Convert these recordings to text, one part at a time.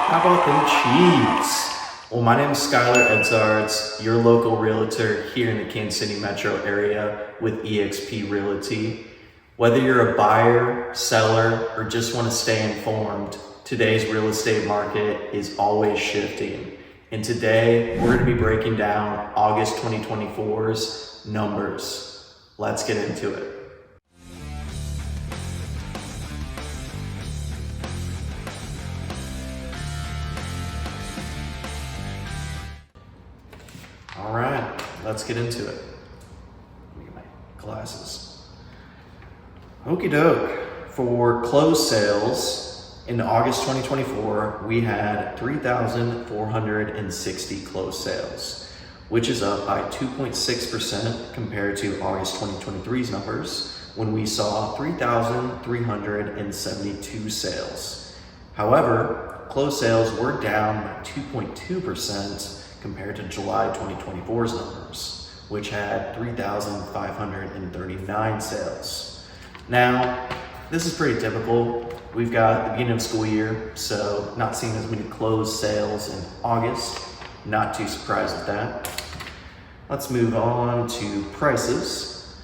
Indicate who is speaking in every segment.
Speaker 1: How about them Chiefs? Well, my name is Skylar Edzards, your local realtor here in the Kansas City metro area with eXp Realty. Whether you're a buyer, seller, or just want to stay informed, today's real estate market is always shifting. And today, we're going to be breaking down August 2024's numbers. Let's get into it. All right, let's get into it. Let me get my glasses. Okie doke. For closed sales in August 2024, we had 3,460 closed sales, which is up by 2.6% compared to August 2023's numbers when we saw 3,372 sales. However, closed sales were down by 2.2% compared to July 2024's numbers, which had 3,539 sales. Now, this is pretty typical. We've got the beginning of school year, so not seeing as many closed sales in August. Not too surprised with that. Let's move on to prices.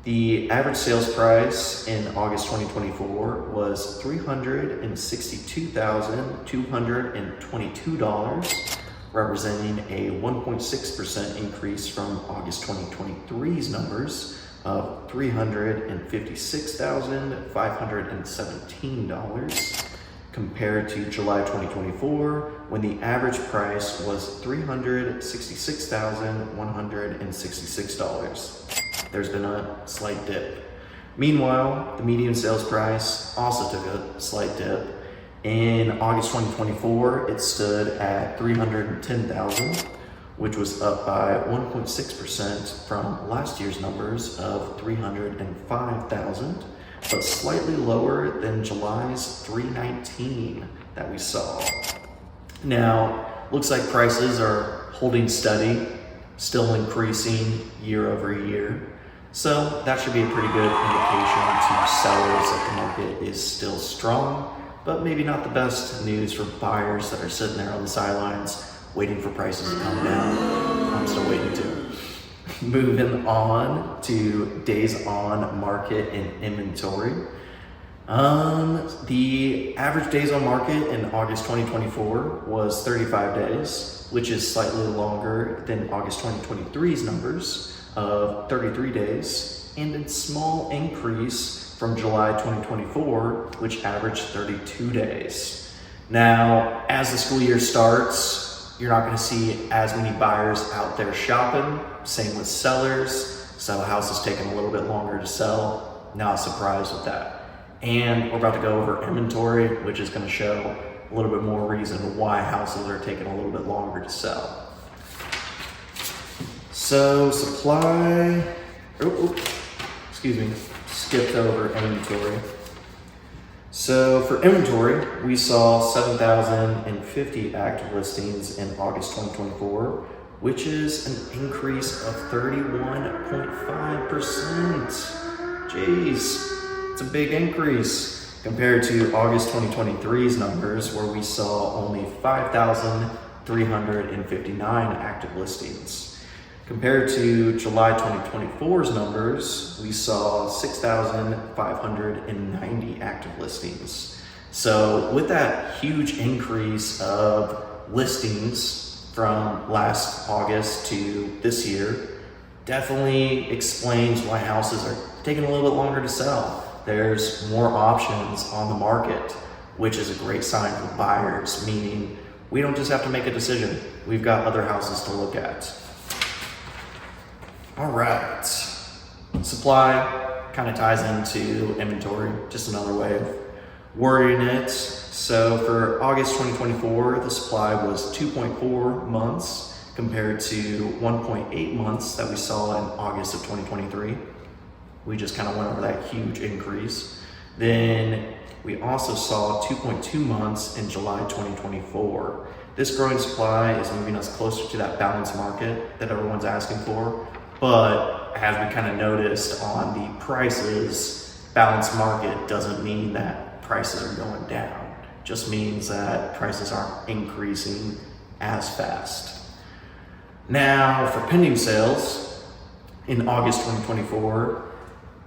Speaker 1: The average sales price in August 2024 was $362,222, representing a 1.6% increase from August 2023's numbers of $356,517 compared to July 2024, when the average price was $366,166. There's been a slight dip. Meanwhile, the median sales price also took a slight dip. In August 2024, it stood at $310,000, which was up by 1.6% from last year's numbers of $305,000, but slightly lower than July's $319,000 that we saw. Now, looks like prices are holding steady, still increasing year over year. So that should be a pretty good indication to sellers that the market is still strong, but maybe not the best news for buyers that are sitting there on the sidelines waiting for prices to come down. I'm still waiting too. Moving on to days on market and inventory. The average days on market in August 2024 was 35 days, which is slightly longer than August 2023's numbers of 33 days, and a small increase from July 2024, which averaged 32 days. Now, as the school year starts, you're not going to see as many buyers out there shopping. Same with sellers. So a house is taking a little bit longer to sell. Not surprised with that. And we're about to go over inventory, which is going to show a little bit more reason why houses are taking a little bit longer to sell. So supply, skipped over inventory. So for inventory, we saw 7,050 active listings in August 2024, which is an increase of 31.5%. Jeez, it's a big increase compared to August 2023's numbers, where we saw only 5,359 active listings. Compared to July 2024's numbers, we saw 6,590 active listings. So with that huge increase of listings from last August to this year, definitely explains why houses are taking a little bit longer to sell. There's more options on the market, which is a great sign for buyers, meaning we don't just have to make a decision. We've got other houses to look at. All right, supply kind of ties into inventory, just another way of wording it. So for August 2024, the supply was 2.4 months compared to 1.8 months that we saw in August of 2023. We just kind of went over that huge increase. Then we also saw 2.2 months in July 2024. This growing supply is moving us closer to that balanced market that everyone's asking for. But as we kind of noticed on the prices, balanced market doesn't mean that prices are going down. just means that prices aren't increasing as fast. Now, for pending sales, in August 2024,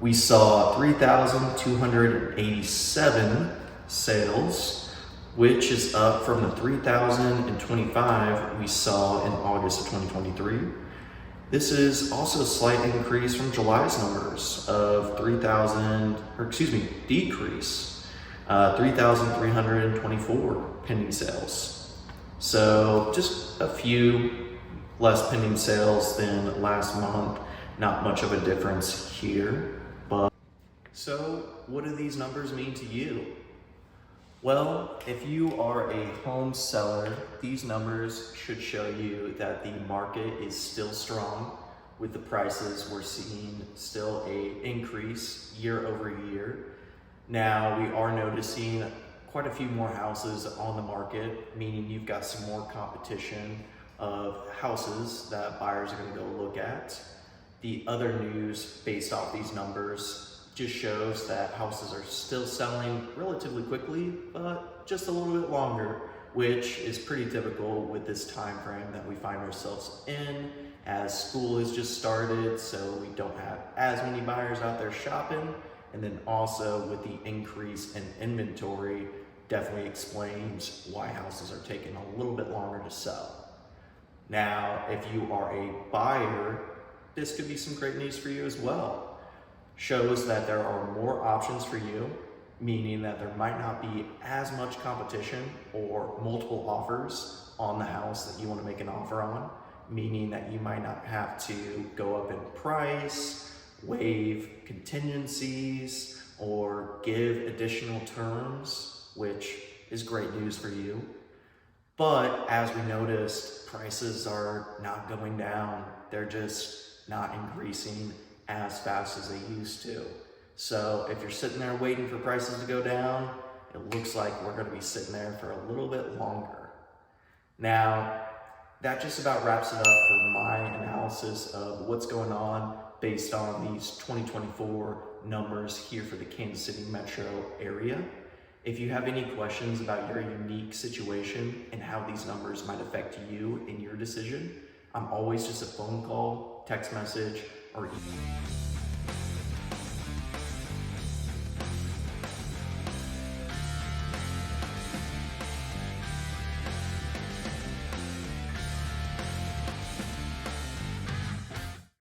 Speaker 1: we saw 3,287 sales, which is up from the 3,025 we saw in August of 2023. This is also a slight increase from July's numbers of decrease, 3,324 pending sales. So just a few less pending sales than last month. Not much of a difference here, but so what do these numbers mean to you? Well, if you are a home seller, these numbers should show you that the market is still strong. With the prices, we're seeing still a increase year over year. Now, we are noticing quite a few more houses on the market, meaning you've got some more competition of houses that buyers are going to go look at. The other news based off these numbers just shows that houses are still selling relatively quickly, but just a little bit longer, which is pretty typical with this time frame that we find ourselves in, as school has just started, so we don't have as many buyers out there shopping. And then also with the increase in inventory, definitely explains why houses are taking a little bit longer to sell. Now, if you are a buyer, this could be some great news for you as well. Shows that there are more options for you, meaning that there might not be as much competition or multiple offers on the house that you want to make an offer on, meaning that you might not have to go up in price, waive contingencies, or give additional terms, which is great news for you. But as we noticed, prices are not going down. They're just not increasing as fast as they used to. So if you're sitting there waiting for prices to go down, it looks like we're going to be sitting there for a little bit longer. Now, that just about wraps it up for my analysis of what's going on based on these 2024 numbers here for the Kansas City metro area. If you have any questions about your unique situation and how these numbers might affect you in your decision, I'm always just a phone call, text message, or email.